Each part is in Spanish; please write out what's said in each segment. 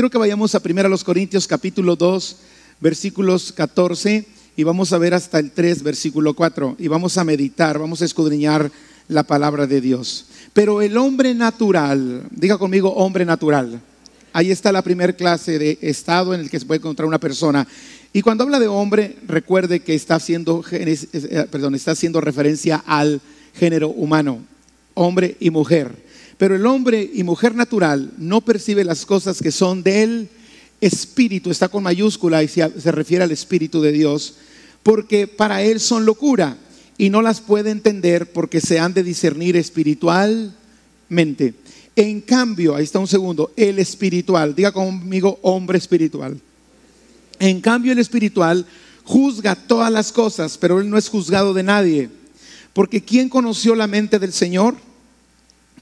Quiero que vayamos a 1 Corintios capítulo 2, versículos 14 y vamos a ver hasta el 3, versículo 4 y vamos a meditar, vamos a escudriñar la palabra de Dios. Pero el hombre natural, diga conmigo hombre natural. Ahí está la primera clase de estado en el que se puede encontrar una persona. Y cuando habla de hombre, recuerde que está haciendo referencia al género humano, hombre y mujer. Pero el hombre y mujer natural no percibe las cosas que son del Espíritu, está con mayúscula y se refiere al Espíritu de Dios, porque para él son locura y no las puede entender porque se han de discernir espiritualmente. En cambio, ahí está un segundo, el espiritual, diga conmigo hombre espiritual. En cambio el espiritual juzga todas las cosas, pero él no es juzgado de nadie. Porque ¿quién conoció la mente del Señor?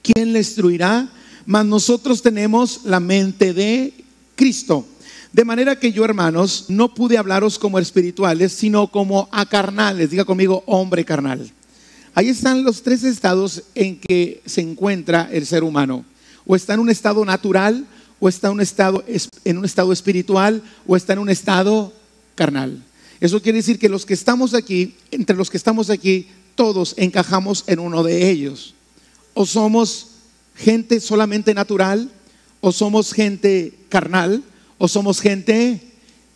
¿Quién le instruirá? Mas nosotros tenemos la mente de Cristo. De manera que yo, hermanos, no pude hablaros como espirituales, sino como a carnales. Diga conmigo, hombre carnal. Ahí están los tres estados en que se encuentra el ser humano. O está en un estado natural, o está en un estado espiritual, o está en un estado carnal. Eso quiere decir que los que estamos aquí, entre los que estamos aquí, todos encajamos en uno de ellos. O somos gente solamente natural, o somos gente carnal, o somos gente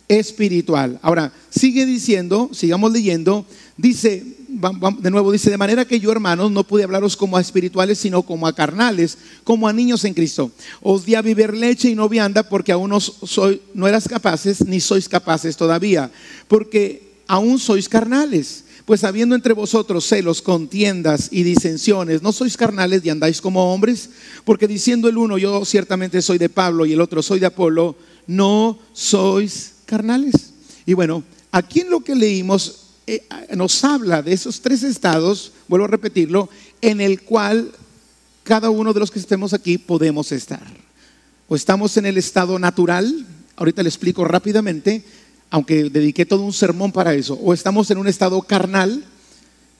espiritual. Ahora, sigue diciendo, sigamos leyendo, dice, de nuevo dice, de manera que yo, hermanos, no pude hablaros como a espirituales, sino como a carnales, como a niños en Cristo. Os di a beber leche y no vianda, porque aún no eras capaces, ni sois capaces todavía, porque aún sois carnales. Pues habiendo entre vosotros celos, contiendas y disensiones, ¿no sois carnales y andáis como hombres? Porque diciendo el uno, yo ciertamente soy de Pablo, y el otro soy de Apolo, no sois carnales. Y bueno, aquí en lo que leímos nos habla de esos tres estados, vuelvo a repetirlo, en el cual cada uno de los que estemos aquí podemos estar. O estamos en el estado natural, ahorita le explico rápidamente, aunque dediqué todo un sermón para eso. O estamos en un estado carnal,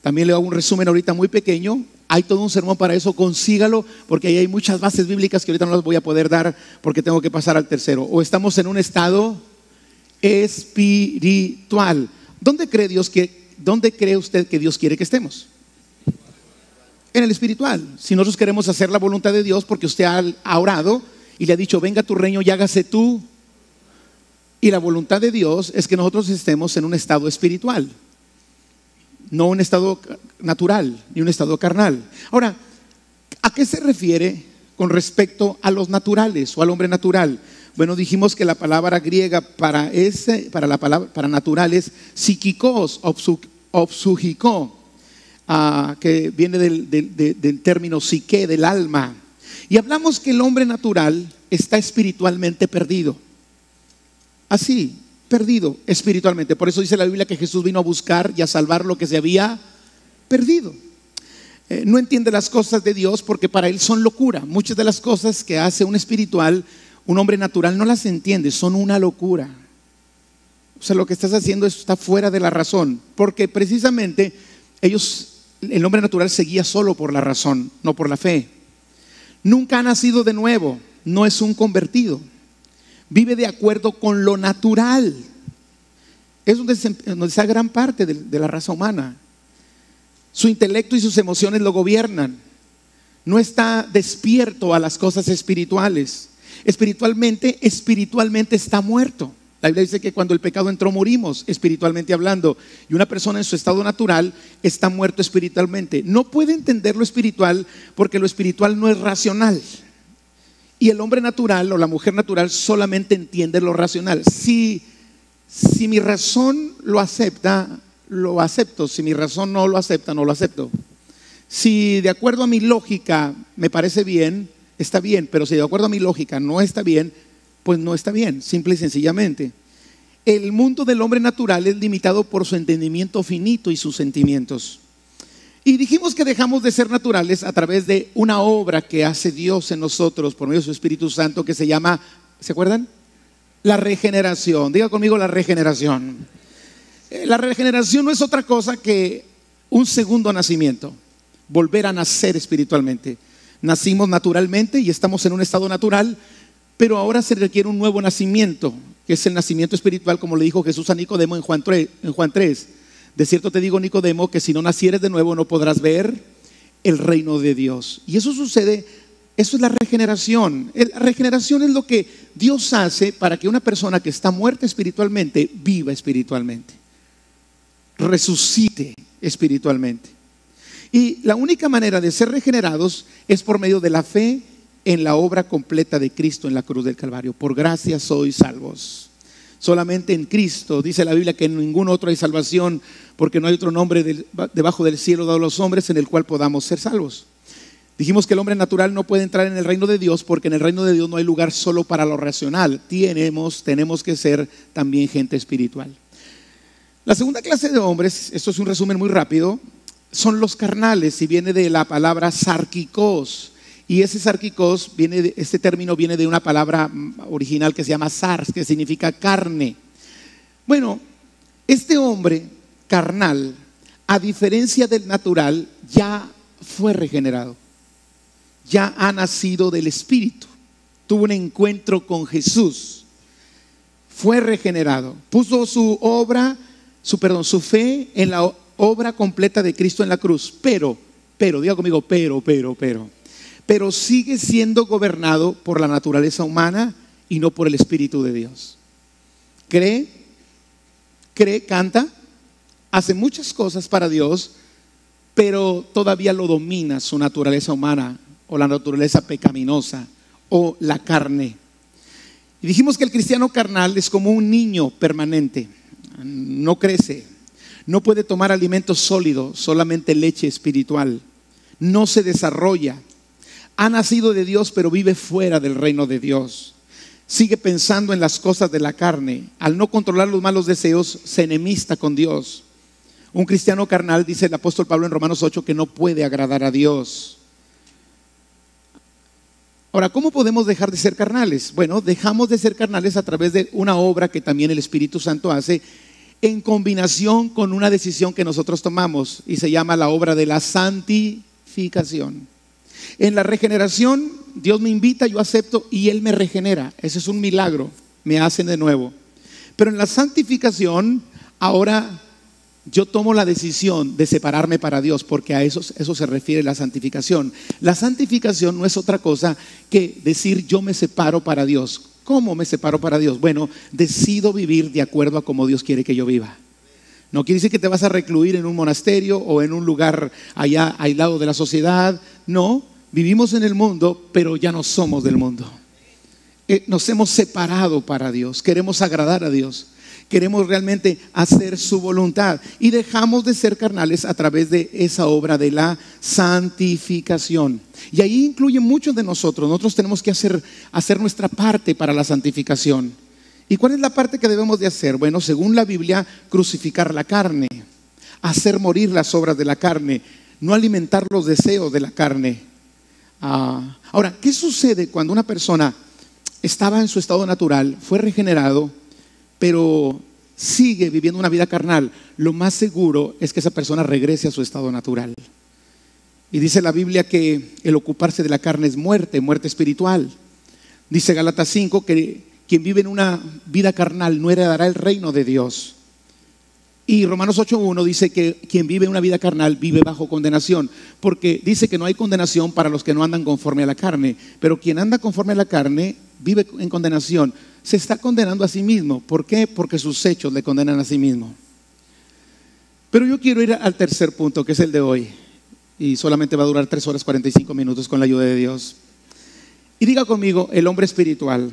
también le hago un resumen ahorita muy pequeño. Hay todo un sermón para eso, consígalo, porque ahí hay muchas bases bíblicas que ahorita no las voy a poder dar porque tengo que pasar al tercero. O estamos en un estado espiritual. ¿Dónde cree usted que Dios quiere que estemos? En el espiritual. Si nosotros queremos hacer la voluntad de Dios, porque usted ha orado y le ha dicho, venga tu reino y hágase tú. Y la voluntad de Dios es que nosotros estemos en un estado espiritual, no un estado natural, ni un estado carnal. Ahora, ¿a qué se refiere con respecto a los naturales o al hombre natural? Bueno, dijimos que la palabra griega para natural es psíquicos, opsúgico, que viene del término psique, del alma. Y hablamos que el hombre natural está espiritualmente perdido. Así, perdido espiritualmente. Por eso dice la Biblia que Jesús vino a buscar y a salvar lo que se había perdido. No entiende las cosas de Dios porque para él son locura. Muchas de las cosas que hace un espiritual, un hombre natural no las entiende, son una locura. O sea, lo que estás haciendo está fuera de la razón, porque precisamente el hombre natural se guía solo por la razón, no por la fe. Nunca ha nacido de nuevo, no es un convertido. Vive de acuerdo con lo natural. Es donde está gran parte de la raza humana. Su intelecto y sus emociones lo gobiernan. No está despierto a las cosas espirituales. Espiritualmente está muerto. La Biblia dice que cuando el pecado entró morimos, espiritualmente hablando. Y una persona en su estado natural está muerto espiritualmente. No puede entender lo espiritual porque lo espiritual no es racional. Y el hombre natural o la mujer natural solamente entiende lo racional. Si mi razón lo acepta, lo acepto. Si mi razón no lo acepta, no lo acepto. Si de acuerdo a mi lógica me parece bien, está bien. Pero si de acuerdo a mi lógica no está bien, pues no está bien, simple y sencillamente. El mundo del hombre natural es limitado por su entendimiento finito y sus sentimientos. Y dijimos que dejamos de ser naturales a través de una obra que hace Dios en nosotros por medio de su Espíritu Santo que se llama, ¿se acuerdan? La regeneración. Diga conmigo la regeneración. La regeneración no es otra cosa que un segundo nacimiento, volver a nacer espiritualmente. Nacimos naturalmente y estamos en un estado natural, Pero ahora se requiere un nuevo nacimiento, que es el nacimiento espiritual, como le dijo Jesús a Nicodemo en Juan 3. De cierto te digo, Nicodemo, que si no nacieres de nuevo no podrás ver el reino de Dios. Y eso sucede, eso es la regeneración. La regeneración es lo que Dios hace para que una persona que está muerta espiritualmente viva espiritualmente, resucite espiritualmente. Y la única manera de ser regenerados es por medio de la fe en la obra completa de Cristo en la cruz del Calvario. Por gracia sois salvos. Solamente en Cristo, dice la Biblia, que en ningún otro hay salvación, porque no hay otro nombre debajo del cielo dado a los hombres en el cual podamos ser salvos. Dijimos que el hombre natural no puede entrar en el reino de Dios, porque en el reino de Dios no hay lugar solo para lo racional. Tenemos que ser también gente espiritual. La segunda clase de hombres, esto es un resumen muy rápido, son los carnales, y viene de la palabra sarkikos. Y ese sarkikos, este término viene de una palabra original que se llama sars, que significa carne. Bueno, este hombre carnal, a diferencia del natural, ya fue regenerado. Ya ha nacido del Espíritu. Tuvo un encuentro con Jesús. Fue regenerado. Puso su fe en la obra completa de Cristo en la cruz. Pero, diga conmigo, pero sigue siendo gobernado por la naturaleza humana y no por el Espíritu de Dios. Cree, canta, hace muchas cosas para Dios, pero todavía lo domina su naturaleza humana o la naturaleza pecaminosa o la carne. Y dijimos que el cristiano carnal es como un niño permanente, no crece, no puede tomar alimento sólido, solamente leche espiritual, no se desarrolla. Ha nacido de Dios, pero vive fuera del reino de Dios. Sigue pensando en las cosas de la carne. Al no controlar los malos deseos, se enemista con Dios. Un cristiano carnal, dice el apóstol Pablo en Romanos 8, que no puede agradar a Dios. Ahora, ¿cómo podemos dejar de ser carnales? Bueno, dejamos de ser carnales a través de una obra que también el Espíritu Santo hace, en combinación con una decisión que nosotros tomamos, y se llama la obra de la santificación. En la regeneración, Dios me invita, yo acepto y Él me regenera. Ese es un milagro, me hacen de nuevo. Pero en la santificación, ahora yo tomo la decisión de separarme para Dios, porque a eso se refiere la santificación. La santificación no es otra cosa que decir yo me separo para Dios. ¿Cómo me separo para Dios? Bueno, decido vivir de acuerdo a como Dios quiere que yo viva. No quiere decir que te vas a recluir en un monasterio o en un lugar allá aislado de la sociedad. No, vivimos en el mundo, pero ya no somos del mundo. Nos hemos separado para Dios, queremos agradar a Dios, queremos realmente hacer su voluntad y dejamos de ser carnales a través de esa obra de la santificación. Y ahí incluye muchos de nosotros. Nosotros tenemos que hacer nuestra parte para la santificación. ¿Y cuál es la parte que debemos de hacer? Bueno, según la Biblia, crucificar la carne, hacer morir las obras de la carne, no alimentar los deseos de la carne. Ahora, ¿qué sucede cuando una persona estaba en su estado natural, fue regenerado, pero sigue viviendo una vida carnal? Lo más seguro es que esa persona regrese a su estado natural. Y dice la Biblia que el ocuparse de la carne es muerte, muerte espiritual. Dice Gálatas 5 que quien vive en una vida carnal no heredará el reino de Dios. Y Romanos 8:1 dice que quien vive una vida carnal vive bajo condenación, porque dice que no hay condenación para los que no andan conforme a la carne, pero quien anda conforme a la carne vive en condenación. Se está condenando a sí mismo. ¿Por qué? Porque sus hechos le condenan a sí mismo. Pero yo quiero ir al tercer punto, que es el de hoy, y solamente va a durar 3 horas 45 minutos con la ayuda de Dios. Y diga conmigo, el hombre espiritual.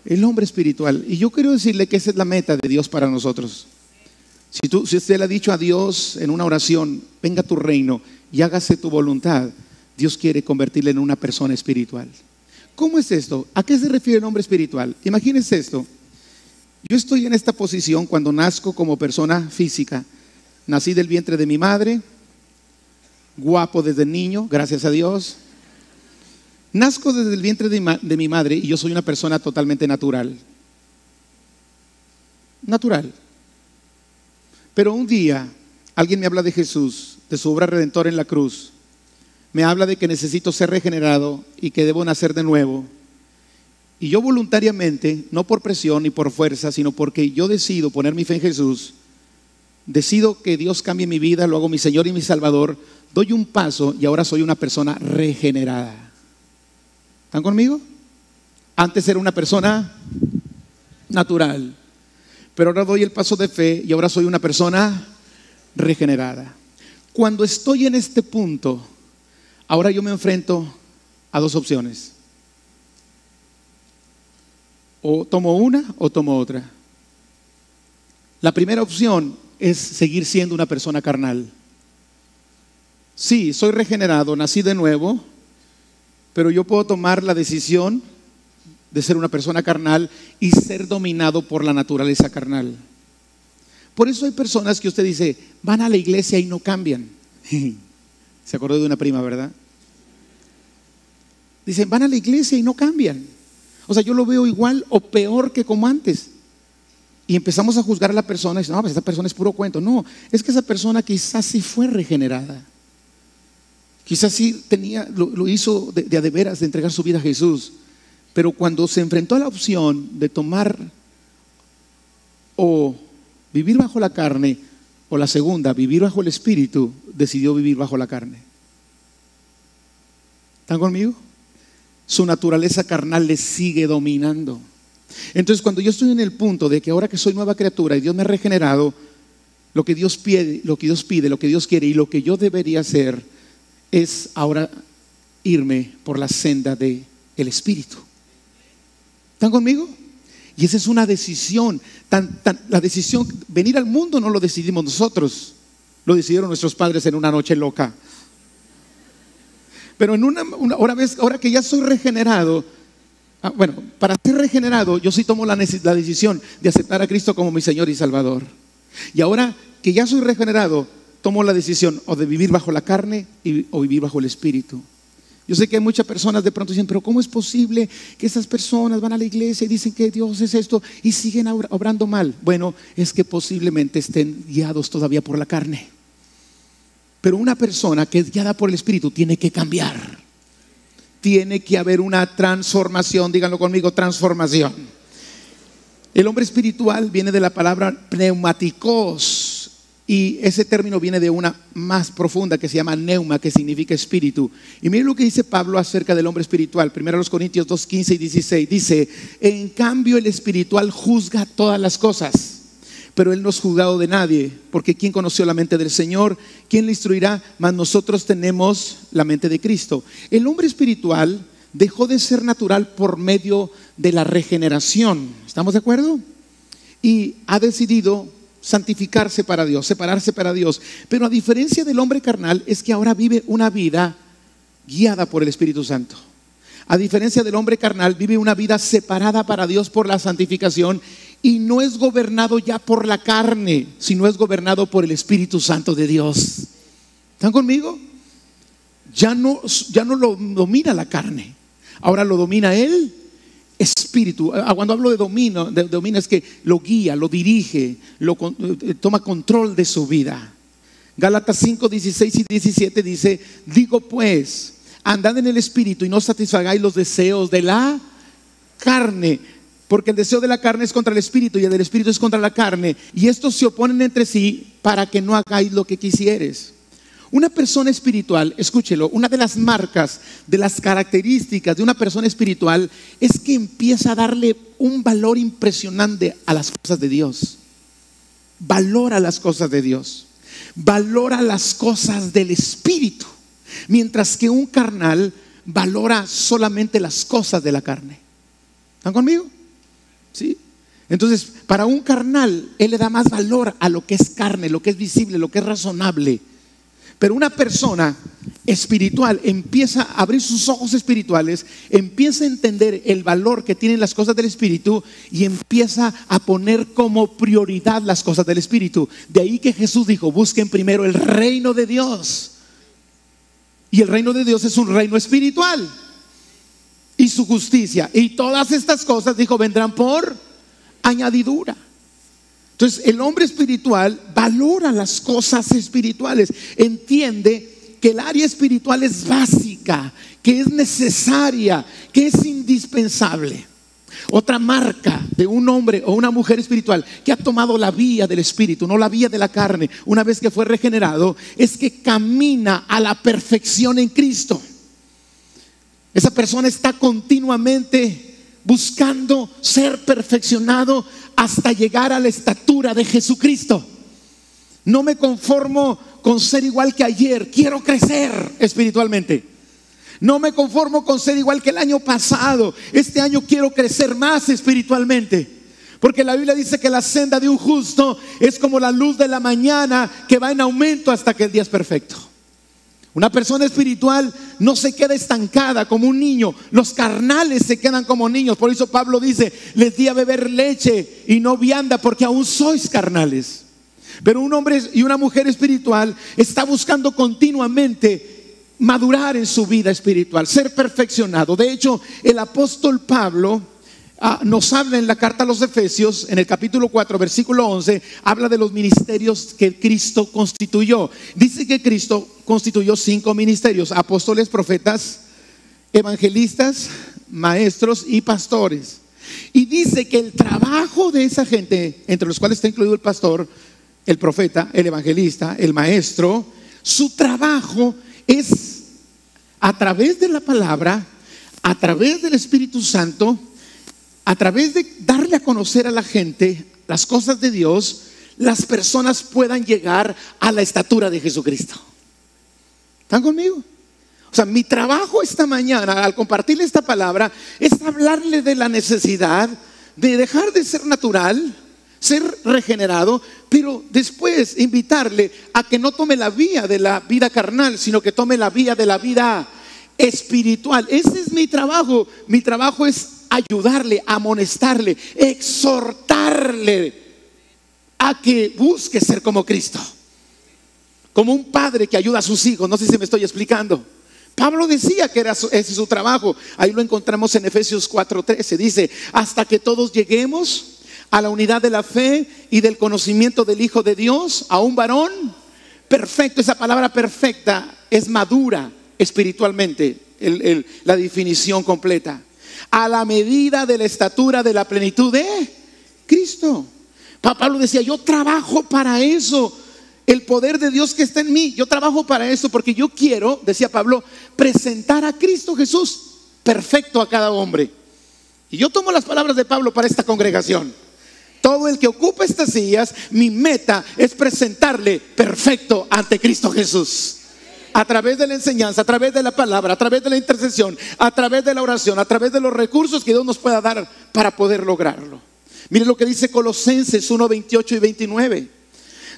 El hombre espiritual. Y yo quiero decirle que esa es la meta de Dios para nosotros. Si usted le ha dicho a Dios en una oración, venga a tu reino y hágase tu voluntad, Dios quiere convertirle en una persona espiritual. ¿Cómo es esto? ¿A qué se refiere el hombre espiritual? Imagínense esto. Yo estoy en esta posición cuando nazco como persona física. Nací del vientre de mi madre, guapo desde niño, gracias a Dios. Nazco desde el vientre de mi madre y yo soy una persona totalmente natural. Natural. Pero un día alguien me habla de Jesús, de su obra redentora en la cruz. Me habla de que necesito ser regenerado y que debo nacer de nuevo. y yo voluntariamente, no por presión ni por fuerza, sino porque yo decido poner mi fe en Jesús, decido que Dios cambie mi vida, lo hago mi Señor y mi Salvador, doy un paso y ahora soy una persona regenerada. ¿Están conmigo? Antes era una persona natural, pero ahora doy el paso de fe y ahora soy una persona regenerada. Cuando estoy en este punto, ahora yo me enfrento a dos opciones. O tomo una o tomo otra. La primera opción es seguir siendo una persona carnal. Sí, soy regenerado, nací de nuevo, pero yo puedo tomar la decisión de ser una persona carnal y ser dominado por la naturaleza carnal. Por eso hay personas que usted dice, van a la iglesia y no cambian. Se acordó de una prima, ¿verdad? Dicen, van a la iglesia y no cambian. O sea, yo lo veo igual o peor que como antes. Y empezamos a juzgar a la persona y dicen, no, pues esa persona es puro cuento. No, es que esa persona quizás sí fue regenerada. Quizás sí lo hizo de a de veras, de entregar su vida a Jesús. Pero cuando se enfrentó a la opción de tomar o vivir bajo la carne, o la segunda, vivir bajo el Espíritu, decidió vivir bajo la carne. ¿Están conmigo? Su naturaleza carnal le sigue dominando. Entonces, cuando yo estoy en el punto de que ahora que soy nueva criatura y Dios me ha regenerado, lo que Dios pide, lo que Dios quiere y lo que yo debería hacer es ahora irme por la senda del Espíritu. ¿Están conmigo? Y esa es una decisión. La decisión, venir al mundo no lo decidimos nosotros, lo decidieron nuestros padres en una noche loca. Pero ahora que ya soy regenerado, para ser regenerado, yo sí tomo la decisión de aceptar a Cristo como mi Señor y Salvador. Y ahora que ya soy regenerado, tomo la decisión o de vivir bajo la carne o vivir bajo el Espíritu. Yo sé que hay muchas personas de pronto dicen, pero ¿cómo es posible que esas personas van a la iglesia y dicen que Dios es esto y siguen obrando mal? Bueno, es que posiblemente estén guiados todavía por la carne. Pero una persona que es guiada por el Espíritu tiene que cambiar. Tiene que haber una transformación, díganlo conmigo, transformación. El hombre espiritual viene de la palabra pneumáticos. Y ese término viene de una más profunda que se llama neuma, que significa espíritu. Y miren lo que dice Pablo acerca del hombre espiritual. Primero los Corintios 2, 15 y 16. Dice, en cambio el espiritual juzga todas las cosas, pero él no es juzgado de nadie, porque ¿quién conoció la mente del Señor? ¿Quién le instruirá? Mas nosotros tenemos la mente de Cristo. El hombre espiritual dejó de ser natural por medio de la regeneración. ¿Estamos de acuerdo? Y ha decidido santificarse para Dios, separarse para Dios. Pero a diferencia del hombre carnal, es que ahora vive una vida guiada por el Espíritu Santo. A diferencia del hombre carnal, vive una vida separada para Dios por la santificación y no es gobernado ya por la carne, sino es gobernado por el Espíritu Santo de Dios. ¿Están conmigo? Ya no lo domina la carne, ahora lo domina el Espíritu. Cuando hablo de domina es que lo guía, lo dirige, toma control de su vida. Gálatas 5, 16 y 17 dice, digo pues, andad en el Espíritu y no satisfagáis los deseos de la carne, porque el deseo de la carne es contra el Espíritu y el del Espíritu es contra la carne, y estos se oponen entre sí para que no hagáis lo que quisieres. Una persona espiritual, escúchelo, una de las marcas, de las características de una persona espiritual es que empieza a darle un valor impresionante a las cosas de Dios. Valora las cosas de Dios, valora las cosas del Espíritu, mientras que un carnal valora solamente las cosas de la carne. ¿Están conmigo? ¿Sí? Entonces, para un carnal, él le da más valor a lo que es carne, lo que es visible, lo que es razonable. Pero una persona espiritual empieza a abrir sus ojos espirituales, empieza a entender el valor que tienen las cosas del Espíritu y empieza a poner como prioridad las cosas del Espíritu. De ahí que Jesús dijo, busquen primero el reino de Dios. Y el reino de Dios es un reino espiritual. Y su justicia. Y todas estas cosas, dijo, vendrán por añadidura. Entonces el hombre espiritual valora las cosas espirituales, entiende que el área espiritual es básica, que es necesaria, que es indispensable. Otra marca de un hombre o una mujer espiritual que ha tomado la vía del Espíritu, no la vía de la carne, una vez que fue regenerado, es que camina a la perfección en Cristo. Esa persona está continuamente buscando ser perfeccionado hasta llegar a la estatura de Jesucristo. No me conformo con ser igual que ayer, quiero crecer espiritualmente. No me conformo con ser igual que el año pasado. Este año quiero crecer más espiritualmente. Porque la Biblia dice que la senda de un justo es como la luz de la mañana que va en aumento hasta que el día es perfecto. Una persona espiritual no se queda estancada como un niño. Los carnales se quedan como niños. Por eso Pablo dice: les di a beber leche y no vianda, porque aún sois carnales. Pero un hombre y una mujer espiritual está buscando continuamente madurar en su vida espiritual, ser perfeccionado. De hecho, el apóstol Pablo nos habla en la carta a los Efesios, en el capítulo 4, versículo 11, habla de los ministerios que Cristo constituyó. Dice que Cristo constituyó 5 ministerios: apóstoles, profetas, evangelistas, maestros y pastores. Y dice que el trabajo de esa gente, entre los cuales está incluido el pastor, el profeta, el evangelista, el maestro, su trabajo es, a través de la palabra, a través del Espíritu Santo, a través de darle a conocer a la gente las cosas de Dios, las personas puedan llegar a la estatura de Jesucristo. ¿Están conmigo? O sea, mi trabajo esta mañana al compartirle esta palabra es hablarle de la necesidad de dejar de ser natural, ser regenerado, pero después invitarle a que no tome la vía de la vida carnal, sino que tome la vía de la vida espiritual. Ese es mi trabajo. Mi trabajo es ayudarle, amonestarle, exhortarle a que busque ser como Cristo, como un padre que ayuda a sus hijos. No sé si me estoy explicando. Pablo decía que ese es su trabajo. Ahí lo encontramos en Efesios 4:13. Dice: hasta que todos lleguemos a la unidad de la fe y del conocimiento del Hijo de Dios, a un varón perfecto. Esa palabra perfecta es madura espiritualmente, la definición completa. A la medida de la estatura de la plenitud de Cristo. Pablo decía: yo trabajo para eso. El poder de Dios que está en mí, yo trabajo para eso, porque yo quiero, decía Pablo, presentar a Cristo Jesús perfecto a cada hombre. Y yo tomo las palabras de Pablo para esta congregación. Todo el que ocupa estas sillas, mi meta es presentarle perfecto ante Cristo Jesús. A través de la enseñanza, a través de la palabra, a través de la intercesión, a través de la oración, a través de los recursos que Dios nos pueda dar para poder lograrlo. Mire lo que dice Colosenses 1:28 y 29.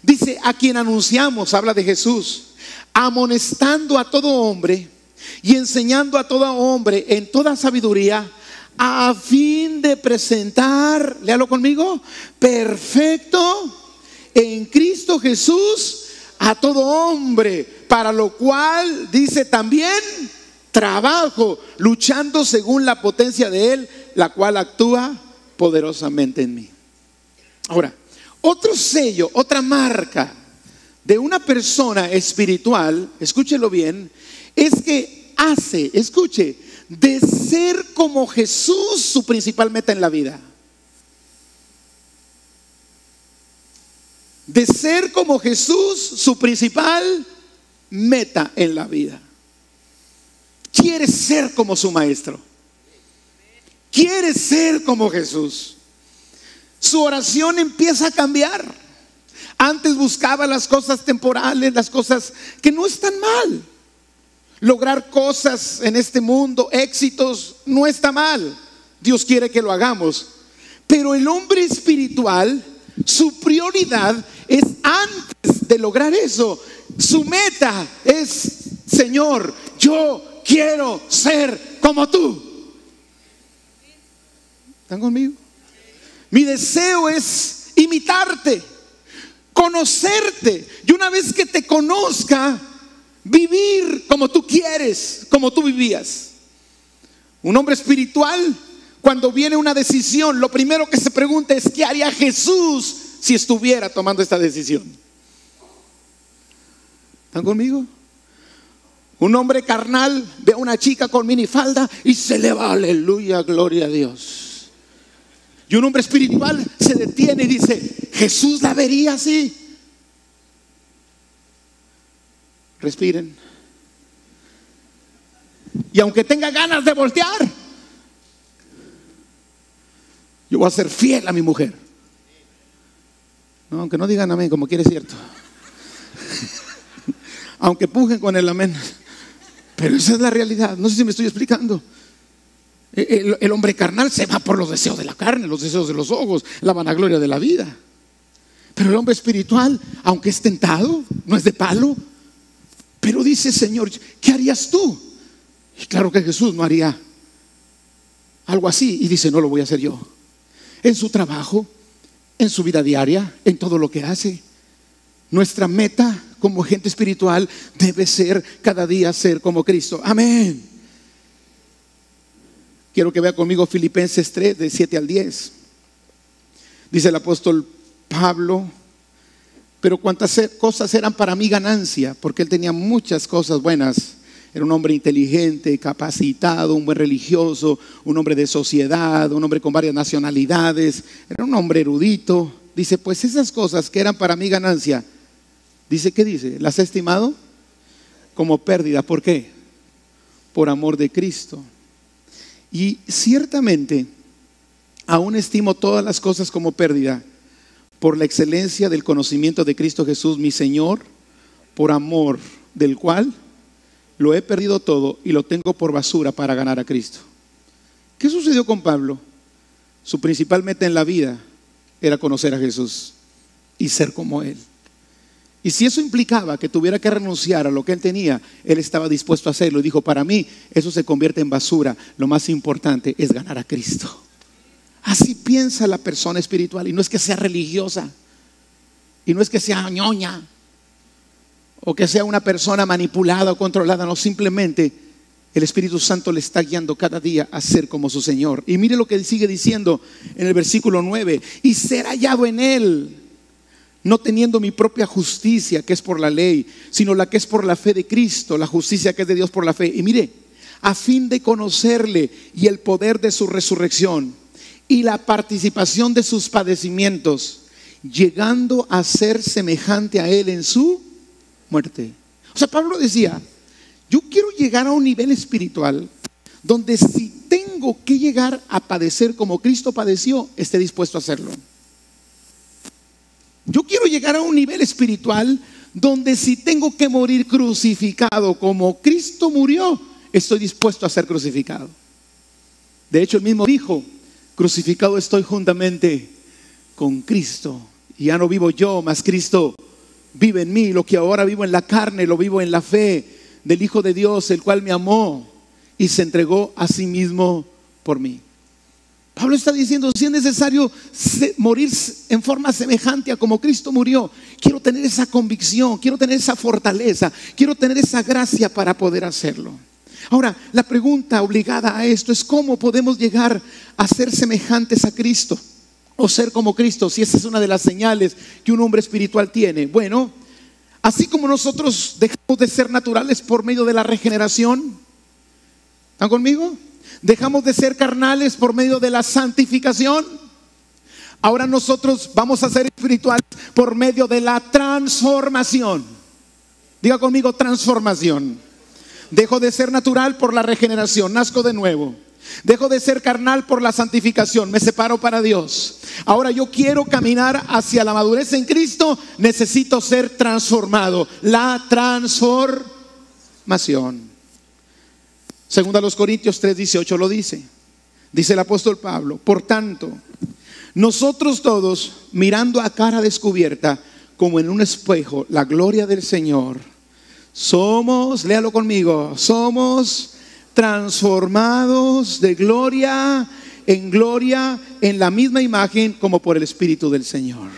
Dice: a quien anunciamos, habla de Jesús, amonestando a todo hombre y enseñando a todo hombre en toda sabiduría, a fin de presentar, léalo conmigo, perfecto en Cristo Jesús a todo hombre, para lo cual, dice, también trabajo, luchando según la potencia de Él, la cual actúa poderosamente en mí. Ahora, otro sello, otra marca de una persona espiritual, escúchelo bien, es que hace, escuche, de ser como Jesús su principal meta en la vida. De ser como Jesús su principal meta en la vida. Quiere ser como su maestro. Quiere ser como Jesús. Su oración empieza a cambiar. Antes buscaba las cosas temporales, las cosas que no están mal. Lograr cosas en este mundo, éxitos, no está mal. Dios quiere que lo hagamos. Pero el hombre espiritual, su prioridad es antes de lograr eso. Su meta es: Señor, yo quiero ser como tú. ¿Están conmigo? Mi deseo es imitarte, conocerte, y una vez que te conozca, vivir como tú quieres, como tú vivías. Un hombre espiritual, cuando viene una decisión, lo primero que se pregunta es: ¿qué haría Jesús si estuviera tomando esta decisión? ¿Están conmigo? Un hombre carnal ve a una chica con minifalda y se le va: aleluya, gloria a Dios. Y un hombre espiritual se detiene y dice: Jesús la vería así. Respiren. Y aunque tenga ganas de voltear, yo voy a ser fiel a mi mujer. No, aunque no digan amén, como quiere, cierto. Aunque pujen con el amén. Pero esa es la realidad. No sé si me estoy explicando. El hombre carnal se va por los deseos de la carne, los deseos de los ojos, la vanagloria de la vida. Pero el hombre espiritual, aunque es tentado, no es de palo, pero dice: Señor, ¿qué harías tú? Y claro que Jesús no haría algo así. Y dice: no lo voy a hacer yo. En su trabajo, en su vida diaria, en todo lo que hace. Nuestra meta como gente espiritual debe ser cada día ser como Cristo. Amén. Quiero que vea conmigo Filipenses 3, de 7 al 10. Dice el apóstol Pablo: pero cuantas cosas eran para mí ganancia, porque él tenía muchas cosas buenas. Era un hombre inteligente, capacitado, un buen religioso, un hombre de sociedad, un hombre con varias nacionalidades. Era un hombre erudito. Dice: pues esas cosas que eran para mí ganancia, dice, ¿qué dice? Las he estimado como pérdida. ¿Por qué? Por amor de Cristo. Y ciertamente aún estimo todas las cosas como pérdida por la excelencia del conocimiento de Cristo Jesús, mi Señor, por amor del cual lo he perdido todo y lo tengo por basura para ganar a Cristo. ¿Qué sucedió con Pablo? Su principal meta en la vida era conocer a Jesús y ser como Él. Y si eso implicaba que tuviera que renunciar a lo que él tenía, él estaba dispuesto a hacerlo. Y dijo: para mí eso se convierte en basura. Lo más importante es ganar a Cristo. Así piensa la persona espiritual. Y no es que sea religiosa, y no es que sea ñoña, o que sea una persona manipulada o controlada. No, simplemente el Espíritu Santo le está guiando cada día a ser como su Señor. Y mire lo que sigue diciendo en el versículo 9: y ser hallado en Él, no teniendo mi propia justicia, que es por la ley, sino la que es por la fe de Cristo, la justicia que es de Dios por la fe. Y mire, a fin de conocerle y el poder de su resurrección y la participación de sus padecimientos, llegando a ser semejante a Él en su muerte. O sea, Pablo decía: yo quiero llegar a un nivel espiritual donde si tengo que llegar a padecer como Cristo padeció, esté dispuesto a hacerlo. Yo quiero llegar a un nivel espiritual donde si tengo que morir crucificado como Cristo murió, estoy dispuesto a ser crucificado. De hecho, él mismo dijo: crucificado estoy juntamente con Cristo. Y ya no vivo yo, mas Cristo vive en mí. Lo que ahora vivo en la carne, lo vivo en la fe del Hijo de Dios, el cual me amó y se entregó a sí mismo por mí. Pablo está diciendo: si es necesario morir en forma semejante a como Cristo murió, quiero tener esa convicción, quiero tener esa fortaleza, quiero tener esa gracia para poder hacerlo. Ahora, la pregunta obligada a esto es: ¿cómo podemos llegar a ser semejantes a Cristo? O ser como Cristo, si esa es una de las señales que un hombre espiritual tiene. Bueno, así como nosotros dejamos de ser naturales por medio de la regeneración, ¿están conmigo? Dejamos de ser carnales por medio de la santificación. Ahora nosotros vamos a ser espirituales por medio de la transformación. Diga conmigo: transformación. Dejo de ser natural por la regeneración, nazco de nuevo. Dejo de ser carnal por la santificación, me separo para Dios. Ahora yo quiero caminar hacia la madurez en Cristo, necesito ser transformado. La transformación. Segunda a los Corintios 3:18 lo dice. Dice el apóstol Pablo: por tanto, nosotros todos, mirando a cara descubierta, como en un espejo, la gloria del Señor, somos, léalo conmigo, somos transformados de gloria en la misma imagen como por el Espíritu del Señor.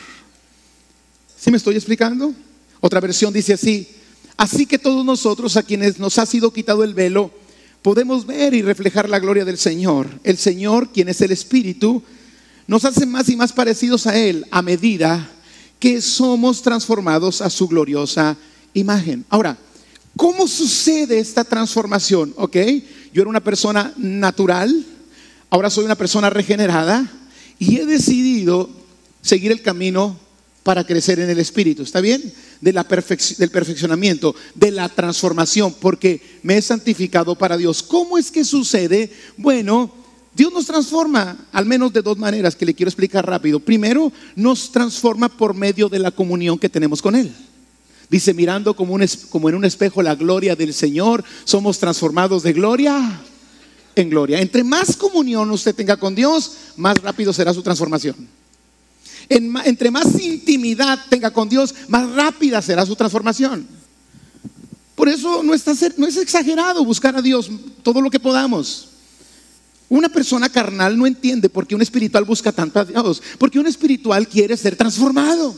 ¿Sí me estoy explicando? Otra versión dice así: así que todos nosotros, a quienes nos ha sido quitado el velo, podemos ver y reflejar la gloria del Señor. El Señor, quien es el Espíritu, nos hace más y más parecidos a Él a medida que somos transformados a su gloriosa imagen. Ahora, ¿cómo sucede esta transformación? Ok, yo era una persona natural, ahora soy una persona regenerada. y he decidido seguir el camino para crecer en el Espíritu. ¿Está bien? Del perfeccionamiento, de la transformación, porque me he santificado para Dios. ¿Cómo es que sucede? Bueno, Dios nos transforma al menos de dos maneras que le quiero explicar rápido. Primero, nos transforma por medio de la comunión que tenemos con Él. Dice, mirando como en un espejo la gloria del Señor, somos transformados de gloria en gloria. Entre más comunión usted tenga con Dios, más rápido será su transformación. Entre más intimidad tenga con Dios, más rápida será su transformación. Por eso no es exagerado buscar a Dios todo lo que podamos. Una persona carnal no entiende por qué un espiritual busca tanto a Dios, porque un espiritual quiere ser transformado.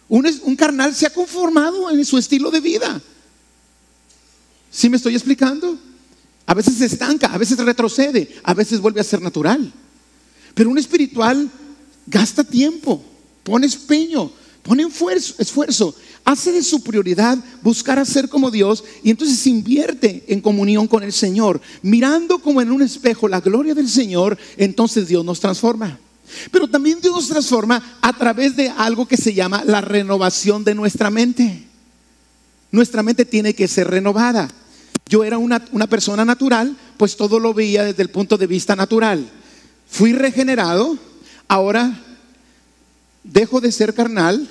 Un carnal se ha conformado en su estilo de vida. ¿Sí me estoy explicando? A veces se estanca, a veces retrocede, a veces vuelve a ser natural. Pero un espiritual gasta tiempo, pone empeño, pone esfuerzo, hace de su prioridad buscar hacer como Dios, y entonces invierte en comunión con el Señor, mirando como en un espejo la gloria del Señor. Entonces Dios nos transforma. Pero también Dios nos transforma a través de algo que se llama la renovación de nuestra mente. Nuestra mente tiene que ser renovada. Yo era una persona natural, pues todo lo veía desde el punto de vista natural. Fui regenerado, ahora dejo de ser carnal,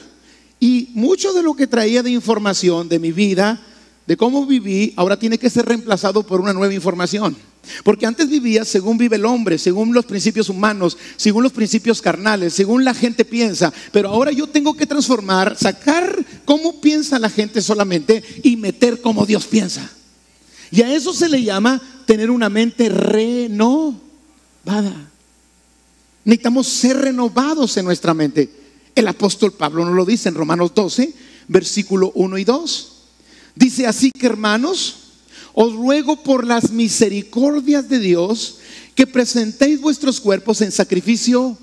y mucho de lo que traía de información de mi vida, de cómo viví, ahora tiene que ser reemplazado por una nueva información. Porque antes vivía según vive el hombre, según los principios humanos, según los principios carnales, según la gente piensa. Pero ahora yo tengo que transformar, sacar cómo piensa la gente solamente y meter cómo Dios piensa. Y a eso se le llama tener una mente renovada. Necesitamos ser renovados en nuestra mente. El apóstol Pablo nos lo dice en Romanos 12, versículo 1 y 2. Dice: así que, hermanos, os ruego por las misericordias de Dios que presentéis vuestros cuerpos en sacrificio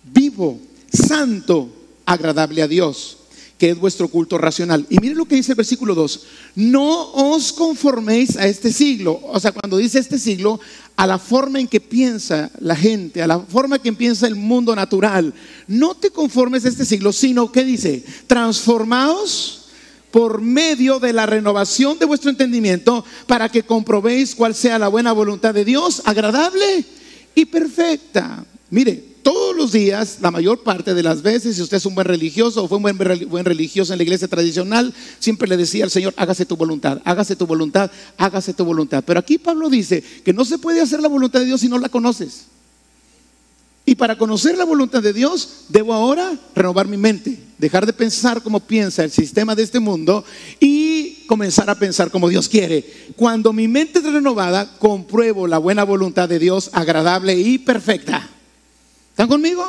vivo, santo, agradable a Dios, que es vuestro culto racional. Y miren lo que dice el versículo 2: no os conforméis a este siglo. O sea, cuando dice este siglo, a la forma en que piensa la gente, a la forma en que piensa el mundo natural. No te conformes a este siglo, sino que dice: transformaos por medio de la renovación de vuestro entendimiento, para que comprobéis cuál sea la buena voluntad de Dios, agradable y perfecta. Mire, todos los días, la mayor parte de las veces, si usted es un buen religioso o fue un buen religioso en la iglesia tradicional, siempre le decía al Señor: hágase tu voluntad, hágase tu voluntad, hágase tu voluntad. Pero aquí Pablo dice que no se puede hacer la voluntad de Dios si no la conoces. Y para conocer la voluntad de Dios, debo ahora renovar mi mente, dejar de pensar como piensa el sistema de este mundo y comenzar a pensar como Dios quiere. Cuando mi mente es renovada, compruebo la buena voluntad de Dios, agradable y perfecta. ¿Están conmigo?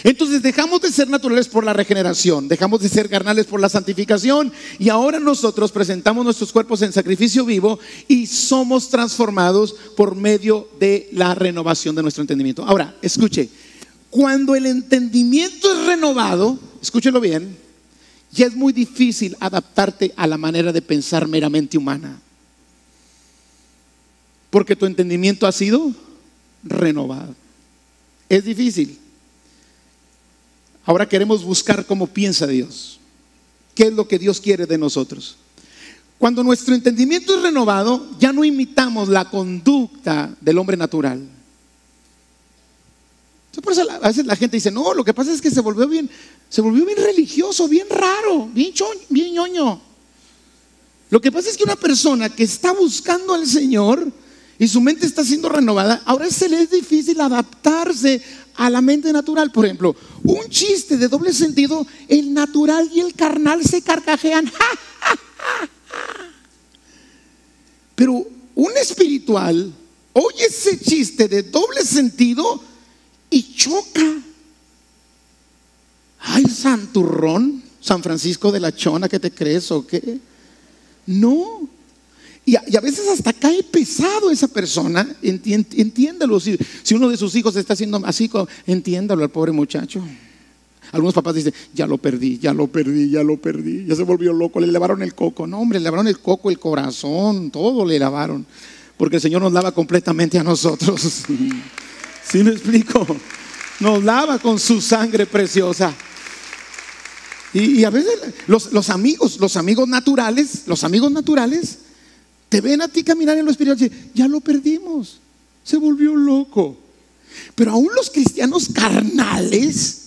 Entonces dejamos de ser naturales por la regeneración, dejamos de ser carnales por la santificación, y ahora nosotros presentamos nuestros cuerpos en sacrificio vivo y somos transformados por medio de la renovación de nuestro entendimiento. Ahora, escuche, cuando el entendimiento es renovado, escúchelo bien, ya es muy difícil adaptarte a la manera de pensar meramente humana, porque tu entendimiento ha sido renovado. Es difícil. Ahora queremos buscar cómo piensa Dios, qué es lo que Dios quiere de nosotros. Cuando nuestro entendimiento es renovado, ya no imitamos la conducta del hombre natural. Por eso a veces la gente dice: no, lo que pasa es que se volvió bien religioso, bien raro, bien ñoño. Lo que pasa es que una persona que está buscando al Señor y su mente está siendo renovada, ahora se le es difícil adaptarse a la mente natural. Por ejemplo, un chiste de doble sentido, el natural y el carnal se carcajean. Pero un espiritual oye ese chiste de doble sentido y choca. Ay, santurrón, San Francisco de la Chona, ¿qué te crees o qué? No. Y a veces hasta cae pesado esa persona. Entiéndalo. Si uno de sus hijos está haciendo así, entiéndalo al pobre muchacho. Algunos papás dicen: ya lo perdí, ya se volvió loco, le lavaron el coco. No, hombre, le lavaron el coco, el corazón, todo le lavaron, porque el Señor nos lava completamente a nosotros. ¿Sí me explico? Nos lava con su sangre preciosa. Y a veces los amigos naturales te ven a ti caminar en lo espiritual y dicen, ya lo perdimos, se volvió loco. Pero aún los cristianos carnales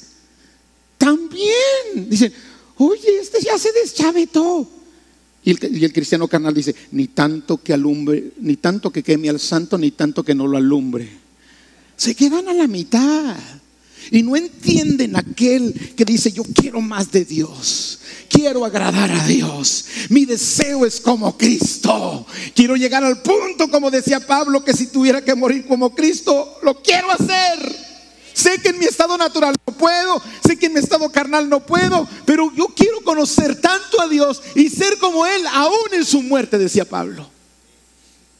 también dicen, oye, este ya se deschavetó. Y el cristiano carnal dice, ni tanto que alumbre, ni tanto que queme al santo, ni tanto que no lo alumbre. Se quedan a la mitad y no entienden aquel que dice, yo quiero más de Dios, quiero agradar a Dios, mi deseo es como Cristo, quiero llegar al punto, como decía Pablo, que si tuviera que morir como Cristo, lo quiero hacer. Sé que en mi estado natural no puedo, sé que en mi estado carnal no puedo, pero yo quiero conocer tanto a Dios y ser como Él, aún en su muerte, decía Pablo.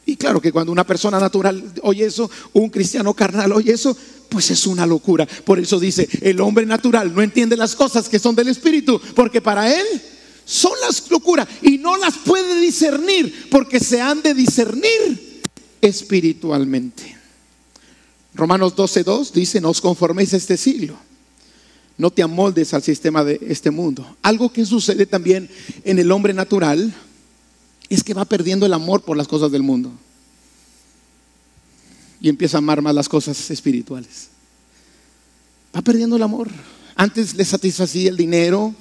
Y claro que cuando una persona natural oye eso, un cristiano carnal oye eso, pues es una locura. Por eso dice, el hombre natural no entiende las cosas que son del Espíritu, porque para él son las locuras y no las puede discernir, porque se han de discernir espiritualmente. Romanos 12:2 dice, no os conforméis a este siglo, no te amoldes al sistema de este mundo. Algo que sucede también en el hombre natural es que va perdiendo el amor por las cosas del mundo y empieza a amar más las cosas espirituales. Va perdiendo el amor. Antes le satisfacía el dinero,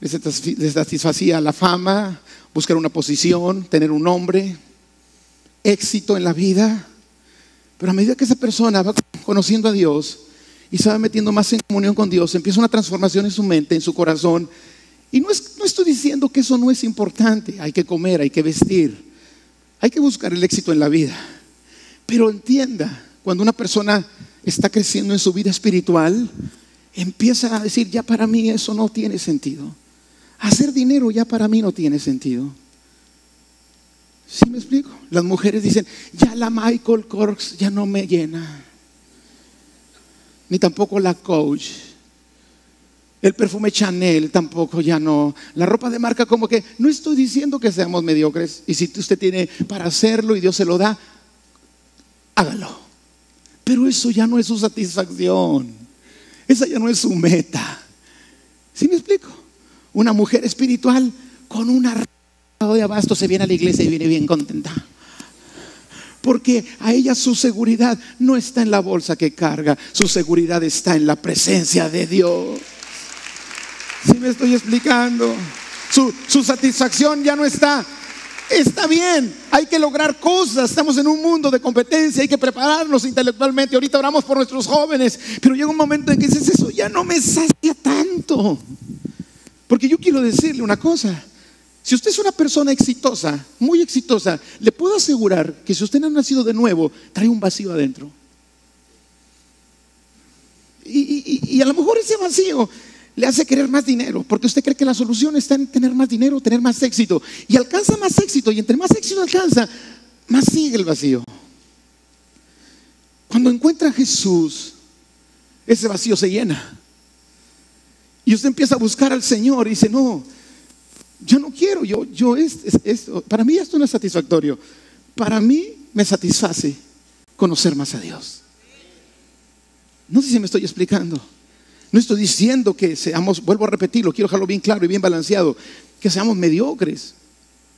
le satisfacía la fama, buscar una posición, tener un nombre, éxito en la vida. Pero a medida que esa persona va conociendo a Dios y se va metiendo más en comunión con Dios, empieza una transformación en su mente, en su corazón. Y no estoy diciendo que eso no es importante. Hay que comer, hay que vestir, hay que buscar el éxito en la vida. Pero entienda, cuando una persona está creciendo en su vida espiritual, empieza a decir, ya para mí eso no tiene sentido. Hacer dinero ya para mí no tiene sentido. ¿Sí me explico? Las mujeres dicen, ya la Michael Kors ya no me llena, ni tampoco la Coach. El perfume Chanel tampoco, ya no. La ropa de marca, como que no estoy diciendo que seamos mediocres. Y si usted tiene para hacerlo y Dios se lo da, hágalo. Pero eso ya no es su satisfacción. Esa ya no es su meta. ¿Sí me explico? Una mujer espiritual con una de abasto se viene a la iglesia y viene bien contenta. Porque a ella su seguridad no está en la bolsa que carga. Su seguridad está en la presencia de Dios. ¿Sí me estoy explicando? Su satisfacción ya no está. Está bien, hay que lograr cosas. Estamos en un mundo de competencia, hay que prepararnos intelectualmente. Ahorita oramos por nuestros jóvenes, pero llega un momento en que dices, eso ya no me sacia tanto. Porque yo quiero decirle una cosa. Si usted es una persona exitosa, muy exitosa, le puedo asegurar que si usted no ha nacido de nuevo, trae un vacío adentro. Y a lo mejor ese vacío le hace querer más dinero, porque usted cree que la solución está en tener más dinero, tener más éxito. Y alcanza más éxito, y entre más éxito alcanza, más sigue el vacío. Cuando encuentra a Jesús, ese vacío se llena. Y usted empieza a buscar al Señor y dice, no, yo no quiero, para mí esto no es satisfactorio. Para mí me satisface conocer más a Dios. No sé si me estoy explicando. No estoy diciendo que seamos, vuelvo a repetirlo, quiero dejarlo bien claro y bien balanceado, que seamos mediocres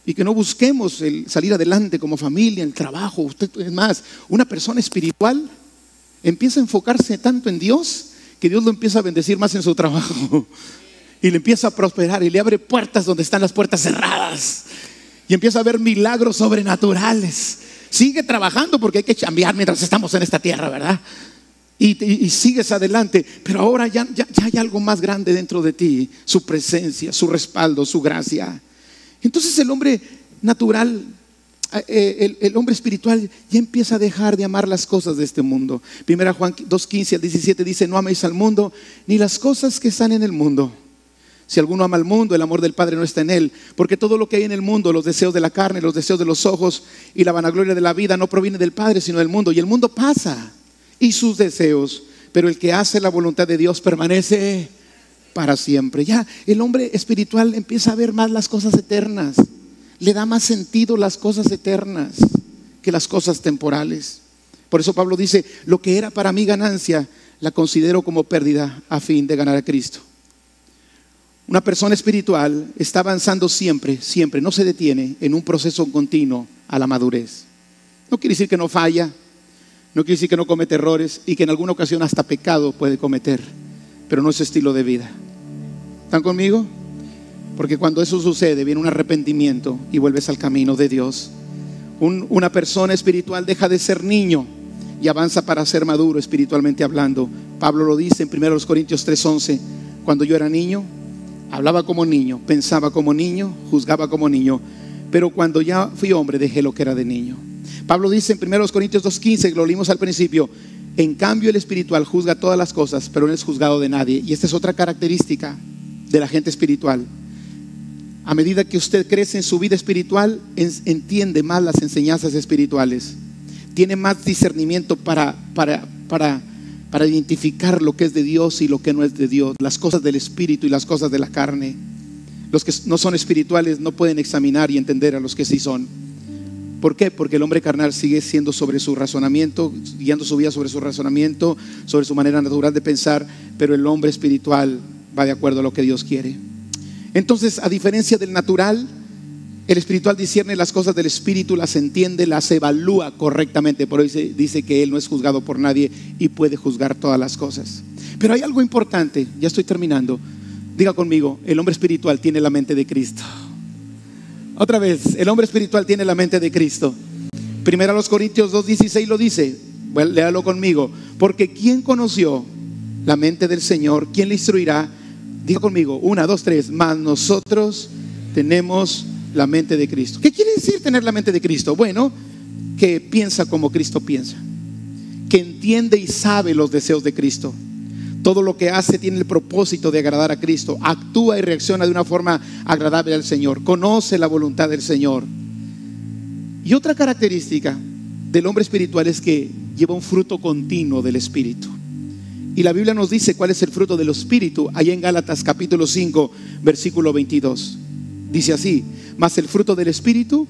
y que no busquemos el salir adelante como familia, el trabajo. Usted, es más, una persona espiritual empieza a enfocarse tanto en Dios que Dios lo empieza a bendecir más en su trabajo. Y le empieza a prosperar y le abre puertas donde están las puertas cerradas. Y empieza a ver milagros sobrenaturales. Sigue trabajando porque hay que chambear mientras estamos en esta tierra, ¿verdad? Y sigues adelante. Pero ahora ya hay algo más grande dentro de ti. Su presencia, su respaldo, su gracia. Entonces el hombre natural, el hombre espiritual ya empieza a dejar de amar las cosas de este mundo. Primera Juan 2:15 al 17 dice, no améis al mundo ni las cosas que están en el mundo. Si alguno ama al mundo, el amor del Padre no está en él. Porque todo lo que hay en el mundo, los deseos de la carne, los deseos de los ojos y la vanagloria de la vida, no proviene del Padre, sino del mundo. Y el mundo pasa y sus deseos, pero el que hace la voluntad de Dios permanece para siempre. Ya el hombre espiritual empieza a ver más las cosas eternas. Le da más sentido las cosas eternas que las cosas temporales. Por eso Pablo dice, lo que era para mí ganancia, la considero como pérdida a fin de ganar a Cristo. Una persona espiritual está avanzando siempre, siempre, no se detiene en un proceso continuo a la madurez. No quiere decir que no falla, no quiere decir que no comete errores y que en alguna ocasión hasta pecado puede cometer, pero no es estilo de vida. ¿Están conmigo? Porque cuando eso sucede viene un arrepentimiento y vuelves al camino de Dios. Una persona espiritual deja de ser niño y avanza para ser maduro espiritualmente hablando. Pablo lo dice en 1 Corintios 3:11: cuando yo era niño, hablaba como niño, pensaba como niño, juzgaba como niño, pero cuando ya fui hombre dejé lo que era de niño. Pablo dice en 1 Corintios 2:15, que lo leímos al principio: en cambio el espiritual juzga todas las cosas, pero no es juzgado de nadie. Y esta es otra característica de la gente espiritual. A medida que usted crece en su vida espiritual, entiende más las enseñanzas espirituales, tiene más discernimiento para identificar lo que es de Dios y lo que no es de Dios, las cosas del espíritu y las cosas de la carne. Los que no son espirituales no pueden examinar y entender a los que sí son. ¿Por qué? Porque el hombre carnal sigue siendo sobre su razonamiento, guiando su vida sobre su razonamiento, sobre su manera natural de pensar, pero el hombre espiritual va de acuerdo a lo que Dios quiere. Entonces, a diferencia del natural, el espiritual discierne las cosas del espíritu, las entiende, las evalúa correctamente. Por eso dice que él no es juzgado por nadie y puede juzgar todas las cosas. Pero hay algo importante, ya estoy terminando. Diga conmigo: el hombre espiritual tiene la mente de Cristo. Otra vez, el hombre espiritual tiene la mente de Cristo. 1 Corintios 2:16 lo dice. Bueno, léalo conmigo. Porque ¿quién conoció la mente del Señor? ¿Quién le instruirá? Diga conmigo: 1, 2, 3. Mas nosotros tenemos la mente de Cristo. ¿Qué quiere decir tener la mente de Cristo? Bueno, que piensa como Cristo piensa, que entiende y sabe los deseos de Cristo. Todo lo que hace tiene el propósito de agradar a Cristo. Actúa y reacciona de una forma agradable al Señor. Conoce la voluntad del Señor. Y otra característica del hombre espiritual es que lleva un fruto continuo del Espíritu. Y la Biblia nos dice cuál es el fruto del Espíritu, allá en Gálatas capítulo 5, versículo 22. Dice así: mas el fruto del Espíritu,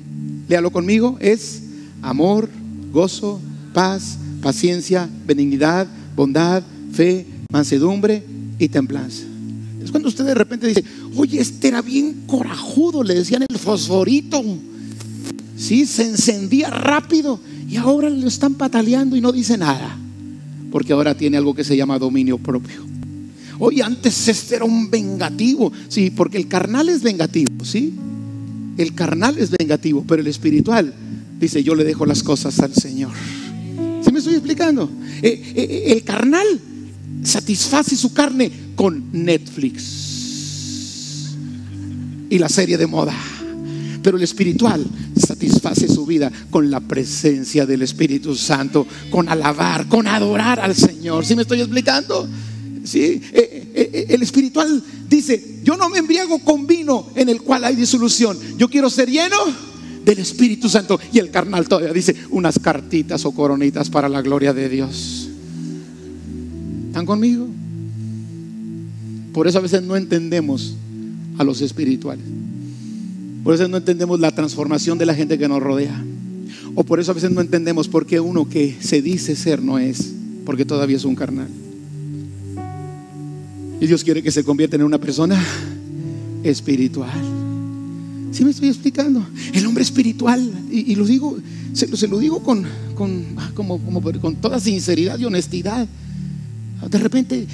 léalo conmigo, es amor, gozo, paz, paciencia, benignidad, bondad, fe, mansedumbre y templanza. Es cuando usted de repente dice: oye, este era bien corajudo, le decían el fosforito. Sí, se encendía rápido y ahora lo están pataleando y no dice nada, porque ahora tiene algo que se llama dominio propio. Oye, antes este era un vengativo. Sí, porque el carnal es vengativo, ¿sí? El carnal es vengativo, pero el espiritual dice: yo le dejo las cosas al Señor. ¿Sí me estoy explicando? El carnal satisface su carne con Netflix y la serie de moda, pero el espiritual satisface su vida con la presencia del Espíritu Santo, con alabar, con adorar al Señor. ¿Sí me estoy explicando? ¿Sí? El espiritual dice: yo no me embriago con vino en el cual hay disolución, yo quiero ser lleno del Espíritu Santo. Y el carnal todavía dice: unas cartitas o coronitas para la gloria de Dios. ¿Están conmigo? Por eso a veces no entendemos a los espirituales. Por eso no entendemos la transformación de la gente que nos rodea. O por eso a veces no entendemos por qué uno que se dice ser no es, porque todavía es un carnal. Y Dios quiere que se convierta en una persona espiritual. ¿Sí me estoy explicando? El hombre espiritual, y lo digo, se lo digo con toda sinceridad y honestidad. De repente,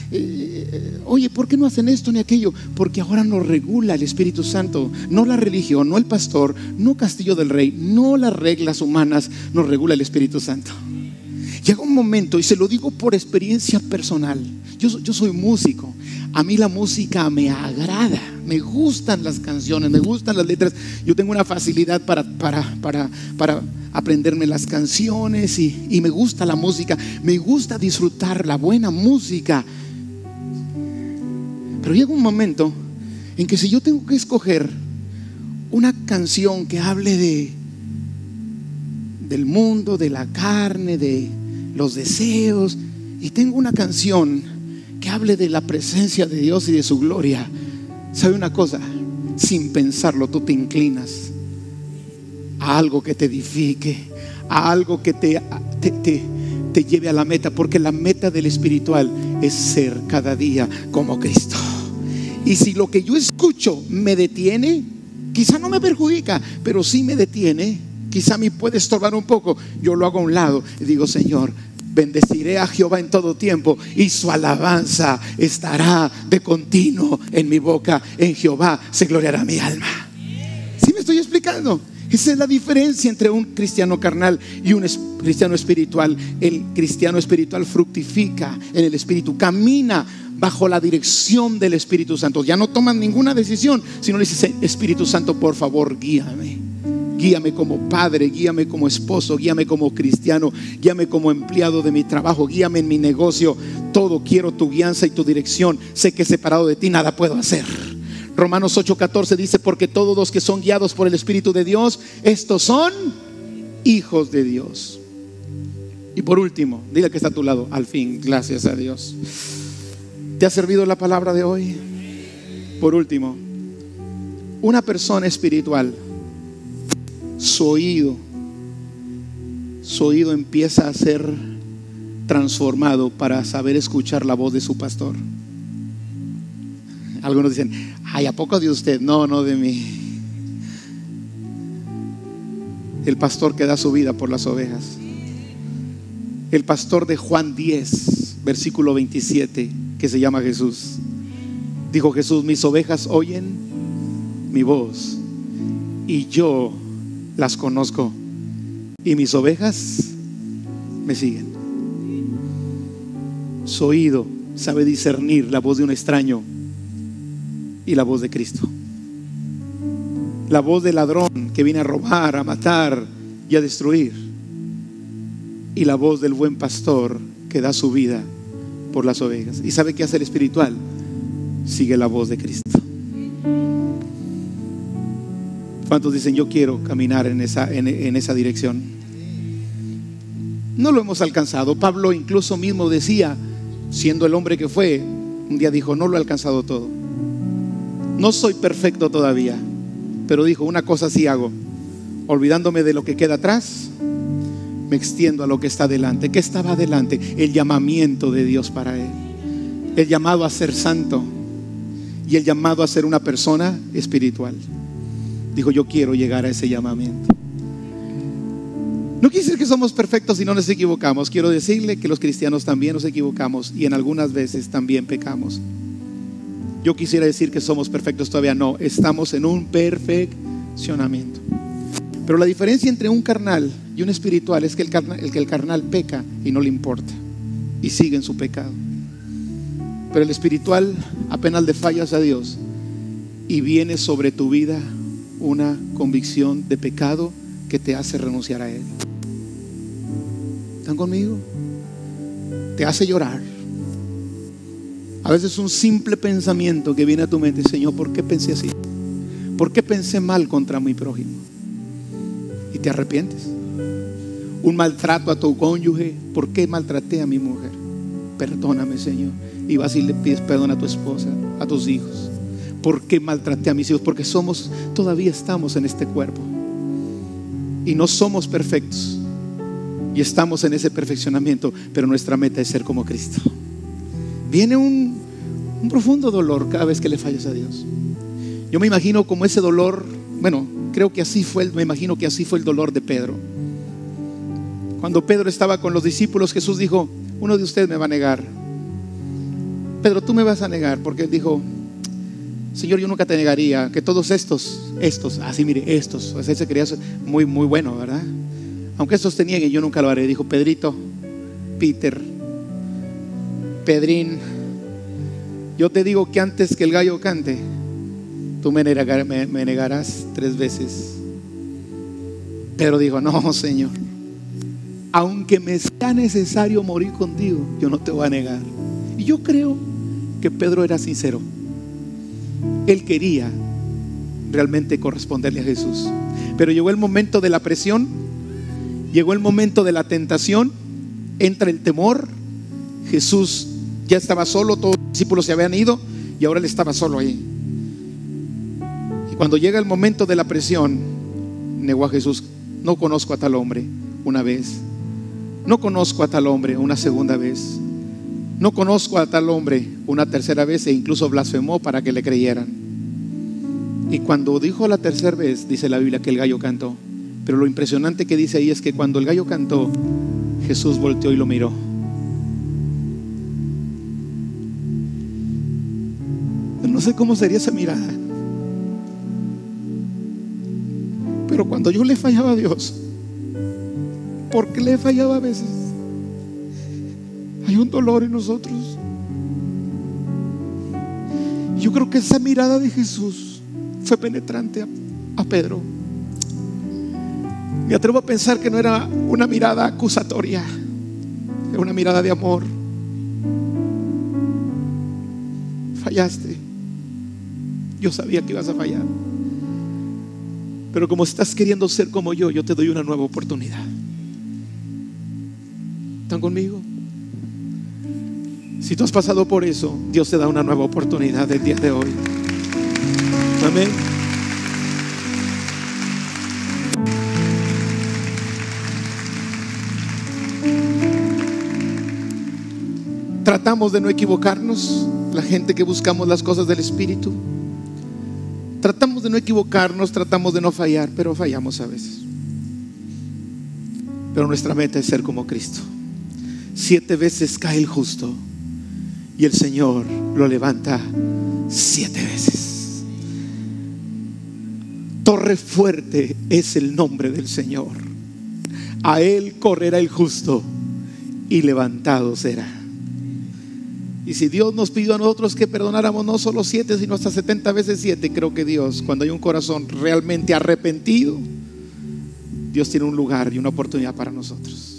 oye, ¿por qué no hacen esto ni aquello? Porque ahora nos regula el Espíritu Santo, no la religión, no el pastor, no Castillo del Rey, no las reglas humanas, nos regula el Espíritu Santo. Llega un momento, y se lo digo por experiencia personal, yo soy músico. A mí la música me agrada, me gustan las canciones, me gustan las letras. Yo tengo una facilidad para aprenderme las canciones y me gusta la música, me gusta disfrutar la buena música. Pero llega un momento en que si yo tengo que escoger una canción que hable del mundo, de la carne, de los deseos, y tengo una canción que hable de la presencia de Dios y de su gloria, ¿sabe una cosa? Sin pensarlo tú te inclinas a algo que te edifique, a algo que te te lleve a la meta, porque la meta del espiritual es ser cada día como Cristo. Y si lo que yo escucho me detiene, quizá no me perjudica, pero sí me detiene, quizá me puede estorbar un poco, yo lo hago a un lado y digo: Señor, bendeciré a Jehová en todo tiempo, y su alabanza estará de continuo en mi boca. En Jehová se gloriará mi alma. ¿Sí me estoy explicando? Esa es la diferencia entre un cristiano carnal y un cristiano espiritual. El cristiano espiritual fructifica en el Espíritu, camina bajo la dirección del Espíritu Santo. Ya no toman ninguna decisión, sino le dice: Espíritu Santo, por favor, guíame. Guíame como padre, guíame como esposo, guíame como cristiano, guíame como empleado de mi trabajo, guíame en mi negocio. Todo quiero tu guianza y tu dirección. Sé que separado de ti nada puedo hacer. Romanos 8:14 dice: porque todos los que son guiados por el Espíritu de Dios, estos son hijos de Dios. Y por último, diga que está a tu lado: al fin, gracias a Dios. ¿Te ha servido la palabra de hoy? Por último, una persona espiritual, su oído empieza a ser transformado para saber escuchar la voz de su pastor. Algunos dicen: ay, ¿a poco de usted? No, no de mí. El pastor que da su vida por las ovejas. El pastor de Juan 10, versículo 27, que se llama Jesús. Dijo Jesús: mis ovejas oyen mi voz, y yo las conozco, y mis ovejas me siguen. Su oído sabe discernir la voz de un extraño y la voz de Cristo. La voz del ladrón que viene a robar, a matar y a destruir, y la voz del buen pastor que da su vida por las ovejas. ¿Y sabe qué hace el espiritual? Sigue la voz de Cristo. ¿Cuántos dicen: yo quiero caminar en esa dirección? No lo hemos alcanzado. Pablo incluso mismo decía, siendo el hombre que fue, un día dijo: no lo he alcanzado todo, no soy perfecto todavía, pero dijo: una cosa sí hago, olvidándome de lo que queda atrás, me extiendo a lo que está delante. ¿Qué estaba delante? El llamamiento de Dios para él, el llamado a ser santo y el llamado a ser una persona espiritual. Dijo: yo quiero llegar a ese llamamiento. No quiere decir que somos perfectos y no nos equivocamos. Quiero decirle que los cristianos también nos equivocamos, y en algunas veces también pecamos. Yo quisiera decir que somos perfectos, todavía no. Estamos en un perfeccionamiento. Pero la diferencia entre un carnal y un espiritual es que el carnal peca y no le importa, y sigue en su pecado. Pero el espiritual, apenas le fallas a Dios y viene sobre tu vida una convicción de pecado que te hace renunciar a Él. ¿Están conmigo? Te hace llorar. A veces un simple pensamiento que viene a tu mente: Señor, ¿por qué pensé así? ¿Por qué pensé mal contra mi prójimo? Y te arrepientes. Un maltrato a tu cónyuge: ¿por qué maltraté a mi mujer? Perdóname, Señor. Y vas y le pides perdón a tu esposa, a tus hijos. ¿Por qué maltraté a mis hijos? Porque todavía estamos en este cuerpo y no somos perfectos, y estamos en ese perfeccionamiento, pero nuestra meta es ser como Cristo. Viene un profundo dolor cada vez que le fallas a Dios. Yo me imagino como ese dolor, bueno, creo que me imagino que así fue el dolor de Pedro. Cuando Pedro estaba con los discípulos, Jesús dijo: uno de ustedes me va a negar. Pedro, tú me vas a negar. Porque él dijo: Señor, yo nunca te negaría. Que todos estos, así mire, estos, pues él se creía muy, muy bueno, ¿verdad? Aunque estos te nieguen, yo nunca lo haré. Dijo: Pedrito, Peter, Pedrín, yo te digo que antes que el gallo cante, tú me negarás 3 veces. Pedro dijo: no, Señor, aunque me sea necesario morir contigo, yo no te voy a negar. Y yo creo que Pedro era sincero. Él quería realmente corresponderle a Jesús. Pero llegó el momento de la presión, llegó el momento de la tentación, entra el temor. Jesús ya estaba solo, todos los discípulos se habían ido y ahora él estaba solo ahí. Y cuando llega el momento de la presión, negó a Jesús: no conozco a tal hombre. Una vez, no conozco a tal hombre una segunda vez. No conozco a tal hombre una tercera vez, e incluso blasfemó para que le creyeran. Y cuando dijo la tercera vez, dice la Biblia que el gallo cantó. Pero lo impresionante que dice ahí es que cuando el gallo cantó, Jesús volteó y lo miró. No sé cómo sería esa mirada, pero cuando yo le fallaba a Dios, porque le fallaba a veces, hay un dolor en nosotros. Yo creo que esa mirada de Jesús fue penetrante a Pedro. Me atrevo a pensar que no era una mirada acusatoria, era una mirada de amor. Fallaste. Yo sabía que ibas a fallar, pero como estás queriendo ser como yo te doy una nueva oportunidad. ¿Están conmigo? Si tú has pasado por eso, Dios te da una nueva oportunidad el día de hoy. Amén. Tratamos de no equivocarnos, la gente que buscamos las cosas del Espíritu. Tratamos de no equivocarnos, tratamos de no fallar, pero fallamos a veces. Pero nuestra meta es ser como Cristo. 7 veces cae el justo y el Señor lo levanta 7 veces. Torre fuerte es el nombre del Señor. A Él correrá el justo y levantado será. Y si Dios nos pidió a nosotros que perdonáramos no solo 7, sino hasta 70 veces 7, creo que Dios, cuando hay un corazón realmente arrepentido, Dios tiene un lugar y una oportunidad para nosotros.